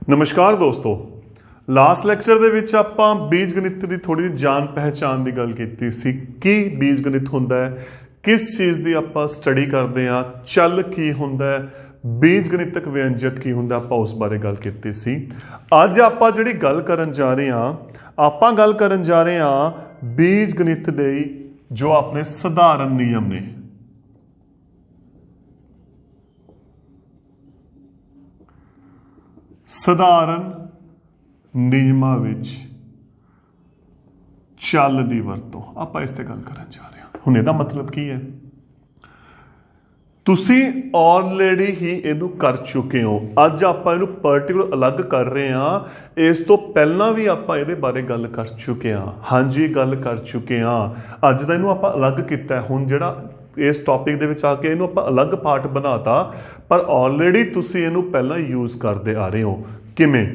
ਨਮਸਕਾਰ ਦੋਸਤੋ, last lecture ਦੇ ਵਿੱਚ ਆਪਾਂ ਬੀਜ ਗਣਿਤ ਦੀ ਥੋੜੀ ਜਿਹੀ ਜਾਣ ਪਹਿਚਾਣ ਦੀ ਗੱਲ ਕੀਤੀ ਸੀ। ਕੀ ਬੀਜ ਗਣਿਤ ਹੁੰਦਾ ਹੈ, ਕਿਸ ਚੀਜ਼ ਦੀ ਆਪਾਂ ਸਟੱਡੀ ਕਰਦੇ ਆ, ਚੱਲ ਕੀ ਹੁੰਦਾ ਹੈ, ਬੀਜ ਗਣਿਤਕ ਵਿਅੰਜਕ ਕੀ ਹੁੰਦਾ, ਆਪਾਂ ਉਸ ਬਾਰੇ ਗੱਲ ਕੀਤੀ ਸੀ। ਅੱਜ ਆਪਾਂ ਜਿਹੜੀ ਗੱਲ ਕਰਨ ਜਾ ਰਹੇ ਹਾਂ, ਆਪਾਂ ਗੱਲ ਕਰਨ ਜਾ ਰਹੇ ਹਾਂ ਬੀਜ ਗਣਿਤ ਦੇ ਜੋ ਆਪਣੇ ਸਧਾਰਨ ਨਿਯਮ ਨੇ। ਸਧਾਰਨ ਨਿਯਮਾਂ ਵਿੱਚ ਚੱਲ ਦੀ ਵਰਤੋਂ ਆਪਾਂ ਇਸ ਤੇ ਗੱਲ ਕਰਨ ਜਾ ਰਹੇ ਹਾਂ। ਹੁਣ ਇਹਦਾ ਮਤਲਬ ਕੀ ਹੈ? ਤੁਸੀਂ ਆਲਰੇਡੀ ਹੀ ਇਹਨੂੰ ਕਰ ਚੁੱਕੇ ਹੋ। ਅੱਜ ਆਪਾਂ ਇਹਨੂੰ ਪਾਰਟਿਕੂਲਰ ਅਲੱਗ ਕਰ ਰਹੇ ਹਾਂ। ਇਸ ਤੋਂ ਪਹਿਲਾਂ ਵੀ ਆਪਾਂ ਇਹਦੇ ਬਾਰੇ ਗੱਲ ਕਰ ਚੁੱਕੇ ਹਾਂ। ਹਾਂਜੀ, ਗੱਲ ਕਰ ਚੁੱਕੇ ਹਾਂ। ਅੱਜ ਦਾ ਇਹਨੂੰ ਆਪਾਂ ਅਲੱਗ ਕੀਤਾ। ਹੁਣ ਜਿਹੜਾ ਇਸ ਟੌਪਿਕ ਦੇ ਵਿੱਚ ਆ ਕੇ ਇਹਨੂੰ ਆਪਾਂ ਅਲੱਗ ਪਾਰਟ ਬਣਾਤਾ, ਪਰ ਆਲਰੇਡੀ ਤੁਸੀਂ ਇਹਨੂੰ ਪਹਿਲਾਂ ਯੂਜ਼ ਕਰਦੇ ਆ ਰਹੇ ਹੋ। ਕਿਵੇਂ?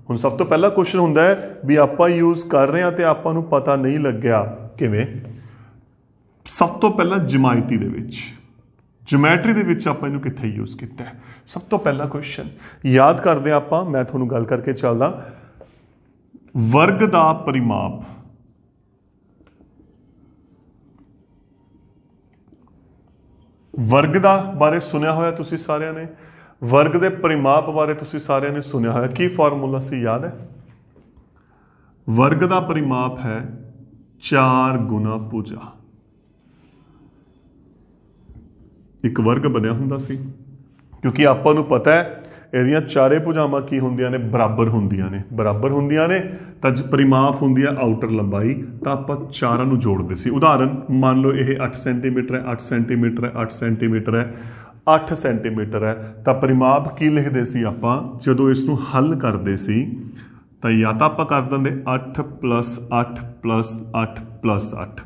ਹੁਣ ਸਭ ਤੋਂ ਪਹਿਲਾ ਕੁਐਸਚਨ ਹੁੰਦਾ ਹੈ ਵੀ ਆਪਾਂ ਯੂਜ਼ ਕਰ ਰਹੇ ਹਾਂ ਤੇ ਆਪਾਂ ਨੂੰ ਪਤਾ ਨਹੀਂ ਲੱਗਿਆ। ਕਿਵੇਂ? ਸਭ ਤੋਂ ਪਹਿਲਾਂ ਜਮਾਇਤੀ ਦੇ ਵਿੱਚ, ਜਿਓਮੈਟਰੀ ਦੇ ਵਿੱਚ ਆਪਾਂ ਇਹਨੂੰ ਕਿੱਥੇ ਯੂਜ਼ ਕੀਤਾ ਹੈ? ਸਭ ਤੋਂ ਪਹਿਲਾ ਕੁਐਸਚਨ ਯਾਦ ਕਰਦੇ ਆਪਾਂ, ਮੈਂ ਤੁਹਾਨੂੰ ਗੱਲ ਕਰਕੇ ਚੱਲਦਾ। ਵਰਗ ਦਾ ਪਰਿਮਾਪ, ਵਰਗ ਦਾ ਬਾਰੇ ਸੁਣਿਆ ਹੋਇਆ ਤੁਸੀਂ ਸਾਰਿਆਂ ਨੇ, ਵਰਗ ਦੇ ਪਰਿਮਾਪ ਬਾਰੇ ਤੁਸੀਂ ਸਾਰਿਆਂ ਨੇ ਸੁਣਿਆ ਹੋਇਆ। ਕੀ ਫਾਰਮੂਲਾ ਸੀ, ਯਾਦ ਹੈ? ਵਰਗ ਦਾ ਪਰਿਮਾਪ ਹੈ 4 ਗੁਣਾ ਭੁਜਾ। ਇੱਕ ਵਰਗ ਬਣਿਆ ਹੁੰਦਾ ਸੀ, ਕਿਉਂਕਿ ਆਪਾਂ ਨੂੰ ਪਤਾ ਹੈ ਇਹਦੀਆਂ ਚਾਰੇ ਭੁਜਾਵਾਂ ਕੀ ਹੁੰਦੀਆਂ ਨੇ? ਬਰਾਬਰ ਹੁੰਦੀਆਂ ਨੇ। ਬਰਾਬਰ ਹੁੰਦੀਆਂ ਨੇ ਤਾਂ ਪਰਿਮਾਪ ਹੁੰਦੀ ਹੈ ਆਊਟਰ ਲੰਬਾਈ, ਤਾਂ ਆਪਾਂ ਚਾਰਾਂ ਨੂੰ ਜੋੜਦੇ ਸੀ। ਉਦਾਹਰਨ ਮੰਨ ਲਓ ਇਹ 8 ਸੈਂਟੀਮੀਟਰ ਹੈ, 8 ਸੈਂਟੀਮੀਟਰ ਹੈ, 8 ਸੈਂਟੀਮੀਟਰ ਹੈ, 8 ਸੈਂਟੀਮੀਟਰ ਹੈ। ਤਾਂ ਪਰਿਮਾਪ ਕੀ ਲਿਖਦੇ ਸੀ ਆਪਾਂ ਜਦੋਂ ਇਸ ਨੂੰ ਹੱਲ ਕਰਦੇ ਸੀ? ਤਾਂ ਜਾਂ ਤਾਂ ਆਪਾਂ ਕਰ ਦਿੰਦੇ 8 + 8 + 8 + 8,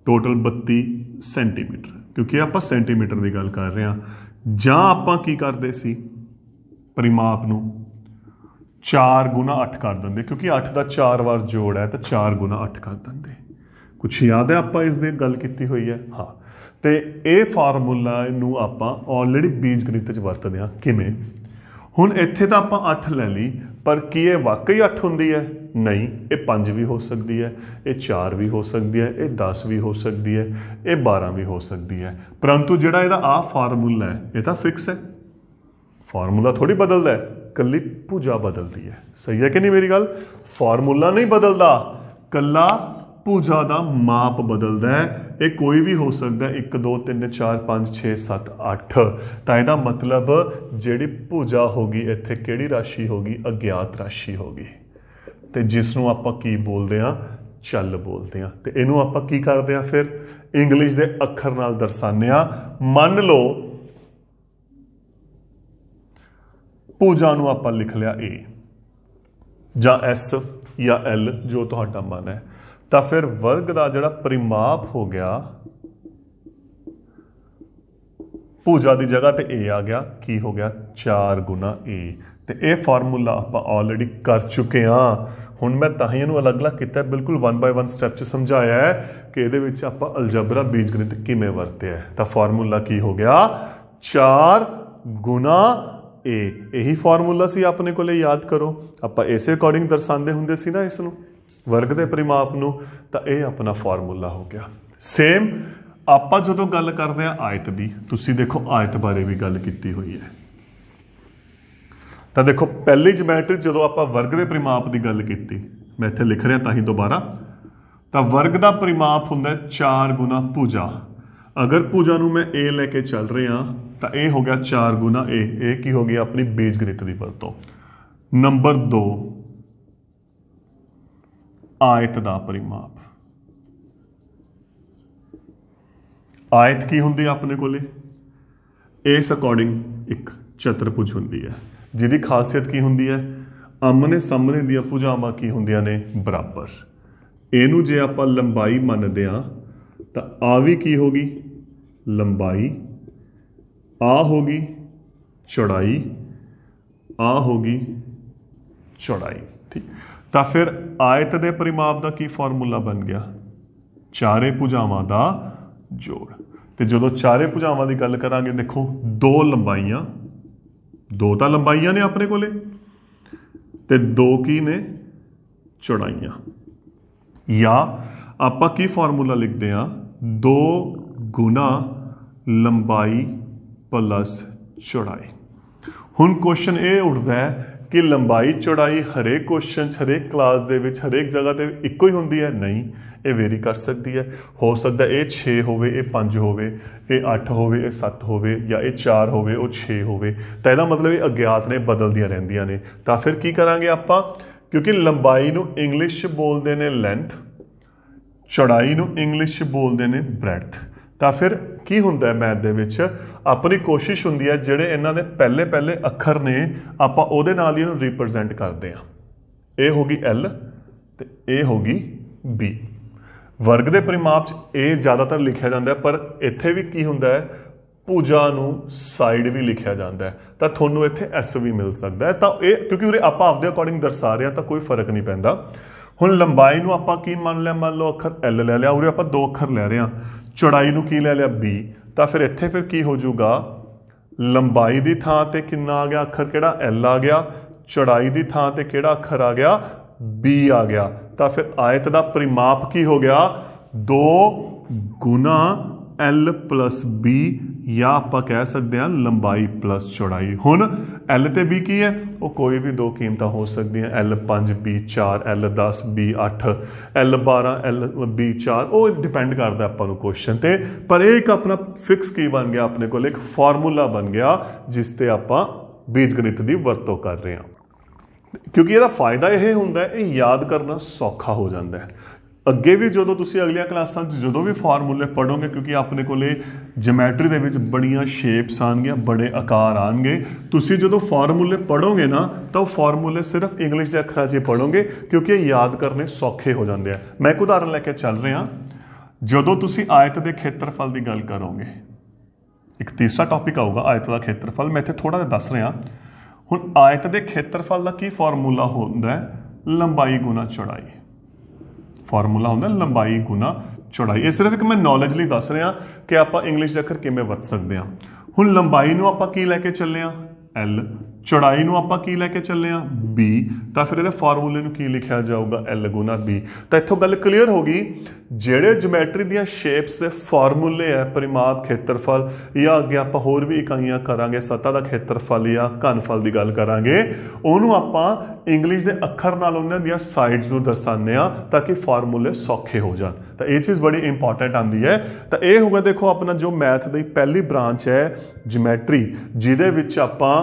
ਟੋਟਲ 32 ਸੈਂਟੀਮੀਟਰ, ਕਿਉਂਕਿ ਆਪਾਂ ਸੈਂਟੀਮੀਟਰ ਦੀ ਗੱਲ ਕਰ ਰਹੇ ਹਾਂ। ਜਾਂ ਆਪਾਂ ਕੀ ਕਰਦੇ ਸੀ? ਪਰਿਮਾਪ ਨੂੰ 4 ਗੁਣਾ 8 ਕਰ ਦਿੰਦੇ, ਕਿਉਂਕਿ 8 ਦਾ 4 ਵਾਰ ਜੋੜ ਹੈ ਤਾਂ 4 ਗੁਣਾ 8 ਕਰ ਦਿੰਦੇ। ਕੁਛ ਯਾਦ ਹੈ ਆਪਾਂ ਇਸ ਦੀ ਗੱਲ ਕੀਤੀ ਹੋਈ ਹੈ? ਹਾਂ। ਤੇ ਇਹ ਫਾਰਮੂਲਾ ਨੂੰ ਆਪਾਂ ਆਲਰੇਡੀ ਬੀਜ ਗਣਿਤ 'ਚ ਵਰਤਦੇ ਹਾਂ। ਕਿਵੇਂ? ਹੁਣ ਇੱਥੇ ਤਾਂ ਆਪਾਂ 8 ਲੈ ਲਈ, ਪਰ ਕੀ ਇਹ ਵਾਕਈ 8 ਹੁੰਦੀ ਹੈ? ਨਹੀਂ, ਇਹ 5 ਵੀ ਹੋ ਸਕਦੀ ਹੈ, ਇਹ 4 ਵੀ ਹੋ ਸਕਦੀ ਹੈ, ਇਹ 10 ਵੀ ਹੋ ਸਕਦੀ ਹੈ, ਇਹ 12 ਵੀ ਹੋ ਸਕਦੀ ਹੈ। ਪਰੰਤੂ ਜਿਹੜਾ ਇਹਦਾ ਆਹ ਫਾਰਮੂਲਾ ਹੈ ਇਹ ਤਾਂ ਫਿਕਸ ਹੈ। ਫਾਰਮੂਲਾ ਥੋੜੀ ਬਦਲਦਾ ਹੈ, ਕੱਲੀ ਭੁਜਾ ਬਦਲਦੀ ਹੈ। ਸਹੀ ਹੈ ਕਿ ਨਹੀਂ ਮੇਰੀ ਗੱਲ? ਫਾਰਮੂਲਾ ਨਹੀਂ ਬਦਲਦਾ, ਕੱਲਾ ਭੁਜਾ ਦਾ ਮਾਪ ਬਦਲਦਾ ਹੈ। ਇਹ ਕੋਈ ਵੀ ਹੋ ਸਕਦਾ, 1 2 3 4 5 6 7 8। ਤਾਂ ਇਹਦਾ ਮਤਲਬ ਜਿਹੜੀ ਭੁਜਾ ਹੋਗੀ ਇੱਥੇ ਕਿਹੜੀ ਰਾਸ਼ੀ ਹੋਗੀ? ਅਗਿਆਤ ਰਾਸ਼ੀ ਹੋਗੀ, ਤੇ ਜਿਸ ਨੂੰ ਆਪਾਂ ਕੀ ਬੋਲਦੇ ਹਾਂ? ਚੱਲ ਬੋਲਦੇ ਹਾਂ। ਤੇ ਇਹਨੂੰ ਆਪਾਂ ਕੀ ਕਰਦੇ ਹਾਂ ਫਿਰ? ਇੰਗਲਿਸ਼ ਦੇ ਅੱਖਰ ਨਾਲ ਦਰਸਾਉਂਦੇ ਹਾਂ। ਮੰਨ ਲਓ ਭੁਜਾ ਨੂੰ ਆਪਾਂ ਲਿਖ ਲਿਆ A ਜਾਂ S ਜਾਂ L, ਜੋ ਤੁਹਾਡਾ ਮਨ ਹੈ। ਤਾਂ ਫਿਰ ਵਰਗ ਦਾ ਜਿਹੜਾ ਪਰਿਮਾਪ ਹੋ ਗਿਆ, ਭੁਜਾ ਦੀ ਜਗ੍ਹਾ ਤੇ A ਆ ਗਿਆ। ਕੀ ਹੋ ਗਿਆ? 4 ਗੁਣਾ A। ਤੇ ਇਹ ਫਾਰਮੂਲਾ ਆਪਾਂ ਆਲਰੇਡੀ ਕਰ ਚੁੱਕੇ ਹਾਂ। ਹੁਣ ਮੈਂ ਤਾਂ ਹੀ ਇਹਨੂੰ ਅਲੱਗ-ਅਲੱਗ ਕੀਤਾ, ਬਿਲਕੁਲ 1 ਬਾਏ 1 ਸਟੈਪ 'ਚ ਸਮਝਾਇਆ ਹੈ ਕਿ ਇਹਦੇ ਵਿੱਚ ਆਪਾਂ ਅਲਜਬਰਾ ਬੀਜ ਗਣਿਤ ਕਿਵੇਂ ਵਰਤਿਆ ਹੈ। ਤਾਂ ਫਾਰਮੂਲਾ ਕੀ ਹੋ ਗਿਆ? 4 ਗੁਣਾ A। ਇਹੀ ਫਾਰਮੂਲਾ ਸੀ ਆਪਣੇ ਕੋਲੇ, ਯਾਦ ਕਰੋ। ਆਪਾਂ ਇਸੇ ਅਕੋਰਡਿੰਗ ਦਰਸਾਉਂਦੇ ਹੁੰਦੇ ਸੀ ਨਾ ਇਸ ਨੂੰ, ਵਰਗ ਦੇ ਪਰਿਮਾਪ ਨੂੰ। ਤਾਂ ਇਹ ਆਪਣਾ ਫਾਰਮੂਲਾ ਹੋ ਗਿਆ। ਸੇਮ ਆਪਾਂ ਜਦੋਂ ਗੱਲ ਕਰਦੇ ਹਾਂ ਆਇਤ ਦੀ, ਤੁਸੀਂ ਦੇਖੋ ਆਇਤ ਬਾਰੇ ਵੀ ਗੱਲ ਕੀਤੀ ਹੋਈ ਹੈ। ਤਾਂ ਦੇਖੋ ਪਹਿਲੀ ਜਿਓਮੈਟਰੀ ਜਦੋਂ ਆਪਾਂ ਵਰਗ ਦੇ ਪਰਿਮਾਪ ਦੀ ਗੱਲ ਕੀਤੀ, ਮੈਂ ਇੱਥੇ ਲਿਖ ਰਿਹਾ ਤਾਂ ਹੀ ਦੁਬਾਰਾ। ਤਾਂ ਵਰਗ ਦਾ ਪਰਿਮਾਪ ਹੁੰਦਾ 4 ਗੁਣਾ ਭੁਜਾ। ਅਗਰ ਭੁਜਾ ਨੂੰ ਮੈਂ A ਲੈ ਕੇ ਚੱਲ ਰਿਹਾ ਤਾਂ ਇਹ ਹੋ ਗਿਆ 4 ਗੁਣਾ A। ਇਹ ਕੀ ਹੋ ਗਈ? ਆਪਣੀ ਬੀਜ ਗਣਿਤ ਦੀ ਵਰਤੋਂ। ਨੰਬਰ 2, ਆਇਤ ਦਾ ਪਰਿਮਾਪ। ਆਇਤ ਕੀ ਹੁੰਦੀ ਹੈ ਆਪਣੇ ਕੋਲੇ? ਇਸ ਅਕੋਰਡਿੰਗ ਇੱਕ ਚਤੁਰਭੁਜ ਹੁੰਦੀ ਹੈ, ਜਿਹਦੀ ਖਾਸੀਅਤ ਕੀ ਹੁੰਦੀ ਹੈ? ਆਮਣੇ ਸਾਹਮਣੇ ਦੀਆਂ ਭੁਜਾਵਾਂ ਕੀ ਹੁੰਦੀਆਂ ਨੇ? ਬਰਾਬਰ। ਇਹਨੂੰ ਜੇ ਆਪਾਂ ਲੰਬਾਈ ਮੰਨਦੇ ਹਾਂ ਤਾਂ ਆ ਵੀ ਕੀ ਹੋ ਗਈ? ਲੰਬਾਈ। ਆ ਹੋ ਗਈ ਚੌੜਾਈ, ਆ ਹੋ ਗਈ ਚੌੜਾਈ। ਠੀਕ। ਤਾਂ ਫਿਰ ਆਇਤ ਦੇ ਪਰਿਮਾਪ ਦਾ ਕੀ ਫਾਰਮੂਲਾ ਬਣ ਗਿਆ? ਚਾਰੇ ਭੁਜਾਵਾਂ ਦਾ ਜੋੜ। ਤੇ ਜਦੋਂ ਚਾਰੇ ਭੁਜਾਵਾਂ ਦੀ ਗੱਲ ਕਰਾਂਗੇ, ਦੇਖੋ 2 ਲੰਬਾਈਆਂ, 2 ਤਾਂ ਲੰਬਾਈਆਂ ਨੇ ਆਪਣੇ ਕੋਲੇ, ਤੇ 2 ਕੀ ਨੇ ਚੌੜਾਈਆਂ। ਜਾਂ ਆਪਾਂ ਕੀ ਫਾਰਮੂਲਾ ਲਿਖਦੇ ਹਾਂ, 2 ਗੁਣਾ ਲੰਬਾਈ ਪਲਸ ਚੌੜਾਈ। ਹੁਣ ਕੁਐਸਚਨ ਇਹ ਉੱਠਦਾ ਹੈ ਕਿ ਲੰਬਾਈ ਚੌੜਾਈ ਹਰੇਕ ਕੁਐਸਚਨ 'ਚ ਹਰੇਕ ਕਲਾਸ ਦੇ ਵਿੱਚ ਹਰੇਕ ਜਗ੍ਹਾ ਤੇ ਇੱਕੋ ਹੀ ਹੁੰਦੀ ਹੈ? ਨਹੀਂ, ਇਹ ਵੇਰੀ ਕਰ ਸਕਦੀ ਹੈ। ਹੋ ਸਕਦਾ ਇਹ 6 ਹੋਵੇ, ਇਹ 5 ਹੋਵੇ, ਇਹ 8 ਹੋਵੇ, ਇਹ 7 ਹੋਵੇ, ਜਾਂ ਇਹ 4 ਹੋਵੇ, ਉਹ 6 ਹੋਵੇ। ਤਾਂ ਇਹਦਾ ਮਤਲਬ ਇਹ ਅਗਿਆਤ ਨੇ, ਬਦਲਦੀਆਂ ਰਹਿੰਦੀਆਂ ਨੇ। ਤਾਂ ਫਿਰ ਕੀ ਕਰਾਂਗੇ ਆਪਾਂ, ਕਿਉਂਕਿ ਲੰਬਾਈ ਨੂੰ ਇੰਗਲਿਸ਼ 'ਚ ਬੋਲਦੇ ਨੇ ਲੈਂਥ, ਚੌੜਾਈ ਨੂੰ ਇੰਗਲਿਸ਼ 'ਚ ਬੋਲਦੇ ਨੇ ਬ੍ਰੈਡਥ। ਤਾਂ ਫਿਰ ਕੀ ਹੁੰਦਾ ਮੈਥ ਦੇ ਵਿੱਚ, ਆਪਣੀ ਕੋਸ਼ਿਸ਼ ਹੁੰਦੀ ਹੈ ਜਿਹੜੇ ਇਹਨਾਂ ਦੇ ਪਹਿਲੇ ਪਹਿਲੇ ਅੱਖਰ ਨੇ ਆਪਾਂ ਉਹਦੇ ਨਾਲ ਹੀ ਇਹਨੂੰ ਰਿਪਰੈਜ਼ੈਂਟ ਕਰਦੇ ਹਾਂ। ਇਹ ਹੋ ਗਈ L ਤੇ ਇਹ ਹੋ ਗਈ B। ਵਰਗ ਦੇ ਪਰਿਮਾਪ 'ਚ ਇਹ ਜ਼ਿਆਦਾਤਰ ਲਿਖਿਆ ਜਾਂਦਾ ਹੈ, ਪਰ ਇੱਥੇ ਵੀ ਕੀ ਹੁੰਦਾ ਹੈ, ਭੁਜਾ ਨੂੰ ਸਾਈਡ ਵੀ ਲਿਖਿਆ ਜਾਂਦਾ ਹੈ। ਤਾਂ ਤੁਹਾਨੂੰ ਇੱਥੇ S ਵੀ ਮਿਲ ਸਕਦਾ ਹੈ। ਤਾਂ ਇਹ ਕਿਉਂਕਿ ਉਰੇ ਆਪਾਂ ਆਪਦੇ ਅਕੋਰਡਿੰਗ ਦਰਸਾ ਰਹੇ ਹਾਂ ਤਾਂ ਕੋਈ ਫਰਕ ਨਹੀਂ ਪੈਂਦਾ। ਹੁਣ ਲੰਬਾਈ ਨੂੰ ਆਪਾਂ ਕੀ ਮੰਨ ਲਿਆ, ਮੰਨ ਲਓ ਅੱਖਰ L ਲੈ ਲਿਆ, ਉਰੇ ਆਪਾਂ 2 ਅੱਖਰ ਲੈ ਰਹੇ ਹਾਂ। ਚੌੜਾਈ ਨੂੰ ਕੀ ਲੈ ਲਿਆ, B। ਤਾਂ ਫਿਰ ਇੱਥੇ ਫਿਰ ਕੀ ਹੋ ਜਾਊਗਾ, ਲੰਬਾਈ ਦੀ ਥਾਂ ਤੇ ਕਿੰਨਾ ਆ ਗਿਆ ਅੱਖਰ, ਕਿਹੜਾ L ਆ ਗਿਆ। ਚੌੜਾਈ ਦੀ ਥਾਂ ਤੇ ਕਿਹੜਾ ਅੱਖਰ ਆ ਗਿਆ, B ਆ ਗਿਆ। ਤਾਂ ਫਿਰ ਆਇਤ ਦਾ ਪਰਿਮਾਪ ਕੀ ਹੋ ਗਿਆ, 2 ਗੁਣਾ L ਪਲਸ B, ਜਾਂ ਆਪਾਂ ਕਹਿ ਸਕਦੇ ਹਾਂ ਲੰਬਾਈ ਪਲਸ ਚੌੜਾਈ। ਹੁਣ L ਤੇ B ਕੀ ਹੈ, ਉਹ ਕੋਈ ਵੀ 2 ਕੀਮਤਾਂ ਹੋ ਸਕਦੀਆਂ, L5 B 4, L10 B 8, L12 B 4, ਉਹ ਡਿਪੈਂਡ ਕਰਦਾ ਆਪਾਂ ਨੂੰ ਕੁਐਸਚਨ ਤੇ। ਪਰ ਇਹ ਇੱਕ ਆਪਣਾ ਫਿਕਸ ਕੀ ਬਣ ਗਿਆ, ਆਪਣੇ ਕੋਲ ਇੱਕ ਫਾਰਮੂਲਾ ਬਣ ਗਿਆ ਜਿਸ ਤੇ ਆਪਾਂ ਬੀਜ ਗਣਿਤ ਦੀ ਵਰਤੋਂ ਕਰ ਰਹੇ ਹਾਂ। ਕਿਉਂਕਿ ਇਹਦਾ ਫਾਇਦਾ ਇਹ ਹੁੰਦਾ ਹੈ, ਇਹ ਯਾਦ ਕਰਨਾ ਸੌਖਾ ਹੋ ਜਾਂਦਾ ਹੈ। ਅੱਗੇ ਵੀ ਜਦੋਂ ਤੁਸੀਂ ਅਗਲੀਆਂ ਕਲਾਸਾਂ 'ਚ ਜਦੋਂ ਵੀ ਫਾਰਮੂਲੇ ਪੜ੍ਹੋਗੇ, ਕਿਉਂਕਿ ਆਪਣੇ ਕੋਲੇ ਜਿਓਮੈਟਰੀ ਦੇ ਵਿੱਚ ਬੜੀਆਂ ਸ਼ੇਪਸ ਆਉਣਗੀਆਂ, ਬੜੇ ਆਕਾਰ ਆਉਣਗੇ, ਤੁਸੀਂ ਜਦੋਂ ਫਾਰਮੂਲੇ ਪੜ੍ਹੋਗੇ ਨਾ ਤਾਂ ਉਹ ਫਾਰਮੂਲੇ ਸਿਰਫ ਇੰਗਲਿਸ਼ ਦੇ ਅੱਖਰਾਂ 'ਚ ਹੀ ਪੜ੍ਹੋਗੇ, ਕਿਉਂਕਿ ਇਹ ਯਾਦ ਕਰਨੇ ਸੌਖੇ ਹੋ ਜਾਂਦੇ ਆ। ਮੈਂ ਇੱਕ ਉਦਾਹਰਨ ਲੈ ਕੇ ਚੱਲ ਰਿਹਾ। ਜਦੋਂ ਤੁਸੀਂ ਆਇਤ ਦੇ ਖੇਤਰਫਲ ਦੀ ਗੱਲ ਕਰੋਗੇ, ਇੱਕ ਤੀਸਰਾ ਟੌਪਿਕ ਆਊਗਾ ਆਇਤ ਦਾ ਖੇਤਰਫਲ, ਮੈਂ ਇੱਥੇ ਥੋੜ੍ਹਾ ਜਿਹਾ ਦੱਸ ਰਿਹਾ। ਹੁਣ ਆਇਤ ਦੇ ਖੇਤਰਫਲ ਦਾ ਕੀ ਫਾਰਮੂਲਾ ਹੁੰਦਾ ਹੈ, ਲੰਬਾਈ ਗੁਣਾ ਚੌੜਾਈ। ਫਾਰਮੂਲਾ ਹੁੰਦਾ ਲੰਬਾਈ ਗੁਣਾ ਚੌੜਾਈ। ਇਹ ਸਿਰਫ ਇੱਕ ਮੈਂ ਨੌਲੇਜ ਲਈ ਦੱਸ ਰਿਹਾ ਕਿ ਆਪਾਂ ਇੰਗਲਿਸ਼ ਦੇ ਅੱਖਰ ਕਿਵੇਂ ਵਰਤ ਸਕਦੇ ਹਾਂ। ਹੁਣ ਲੰਬਾਈ ਨੂੰ ਆਪਾਂ ਕੀ ਲੈ ਕੇ ਚੱਲੇ ਹਾਂ, L। ਚੌੜਾਈ ਨੂੰ ਆਪਾਂ ਕੀ ਲੈ ਕੇ ਚੱਲੇ ਹਾਂ, B। ਤਾਂ ਫਿਰ ਇਹਦੇ ਫਾਰਮੂਲੇ ਨੂੰ ਕੀ ਲਿਖਿਆ ਜਾਊਗਾ, L ਗੁਣਾ B। ਤਾਂ ਇੱਥੋਂ ਗੱਲ ਕਲੀਅਰ ਹੋ ਗਈ। ਜਿਹੜੇ ਜਿਓਮੈਟਰੀ ਦੀਆਂ ਸ਼ੇਪਸ ਦੇ ਫਾਰਮੂਲੇ ਹੈ, ਪਰਿਮਾਪ, ਖੇਤਰਫਲ, ਜਾਂ ਅੱਗੇ ਆਪਾਂ ਹੋਰ ਵੀ ਇਕਾਈਆਂ ਕਰਾਂਗੇ, ਸਤ੍ਹਾ ਦਾ ਖੇਤਰਫਲ ਜਾਂ ਘਨਫਲ ਦੀ ਗੱਲ ਕਰਾਂਗੇ, ਉਹਨੂੰ ਆਪਾਂ ਇੰਗਲਿਸ਼ ਦੇ ਅੱਖਰ ਨਾਲ ਉਹਨਾਂ ਦੀਆਂ ਸਾਈਡਸ ਨੂੰ ਦਰਸਾਉਂਦੇ ਹਾਂ ਤਾਂ ਕਿ ਫਾਰਮੂਲੇ ਸੌਖੇ ਹੋ ਜਾਣ। ਤਾਂ ਇਹ ਚੀਜ਼ ਬੜੀ ਇੰਪੋਰਟੈਂਟ ਆਉਂਦੀ ਹੈ। ਤਾਂ ਇਹ ਹੋਗਾ, ਦੇਖੋ ਆਪਣਾ ਜੋ ਮੈਥ ਦੀ ਪਹਿਲੀ ਬ੍ਰਾਂਚ ਹੈ ਜਿਓਮੈਟਰੀ, ਜਿਹਦੇ ਵਿੱਚ ਆਪਾਂ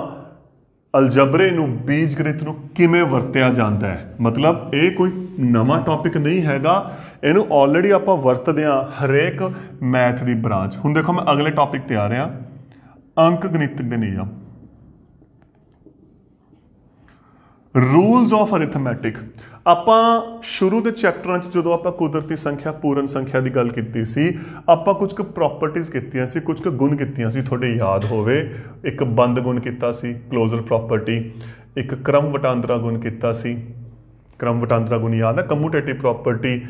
ਅਲਜਬਰੇ ਨੂੰ, ਬੀਜ ਗਣਿਤ ਨੂੰ ਕਿਵੇਂ ਵਰਤਿਆ ਜਾਂਦਾ ਹੈ। ਮਤਲਬ ਇਹ ਕੋਈ ਨਵਾਂ ਟੌਪਿਕ ਨਹੀਂ ਹੈਗਾ, ਇਹਨੂੰ ਆਲਰੇਡੀ ਆਪਾਂ ਵਰਤਦੇ ਹਾਂ ਹਰੇਕ ਮੈਥ ਦੀ ਬ੍ਰਾਂਚ। ਹੁਣ ਦੇਖੋ ਮੈਂ ਅਗਲੇ ਟੌਪਿਕ ਤੇ ਆ ਰਿਹਾ, ਅੰਕ ਗਣਿਤ ਦੇ ਨਿਯਮ, ਰੂਲਸ ਆਫ ਅਰਿਥਮੈਟਿਕ। ਆਪਾਂ ਸ਼ੁਰੂ ਦੇ ਚੈਪਟਰਾਂ 'ਚ ਜਦੋਂ ਆਪਾਂ ਕੁਦਰਤੀ ਸੰਖਿਆ, ਪੂਰਨ ਸੰਖਿਆ ਦੀ ਗੱਲ ਕੀਤੀ ਸੀ, ਆਪਾਂ ਕੁਝ ਕੁ ਪ੍ਰੋਪਰਟੀਜ਼ ਕੀਤੀਆਂ ਸੀ, ਕੁਝ ਕੁ ਗੁਣ ਕੀਤੀਆਂ ਸੀ, ਤੁਹਾਡੇ ਯਾਦ ਹੋਵੇ। ਇੱਕ ਬੰਦ ਗੁਣ ਕੀਤਾ ਸੀ, ਕਲੋਜ਼ਰ ਪ੍ਰੋਪਰਟੀ। ਇੱਕ ਕ੍ਰਮ ਵਟਾਂਦਰਾ ਗੁਣ ਕੀਤਾ ਸੀ, ਕ੍ਰਮ ਵਟਾਂਦਰਾ ਗੁਣ ਯਾਦ ਹੈ, ਕਮੂਟੇਟਿਵ ਪ੍ਰੋਪਰਟੀ।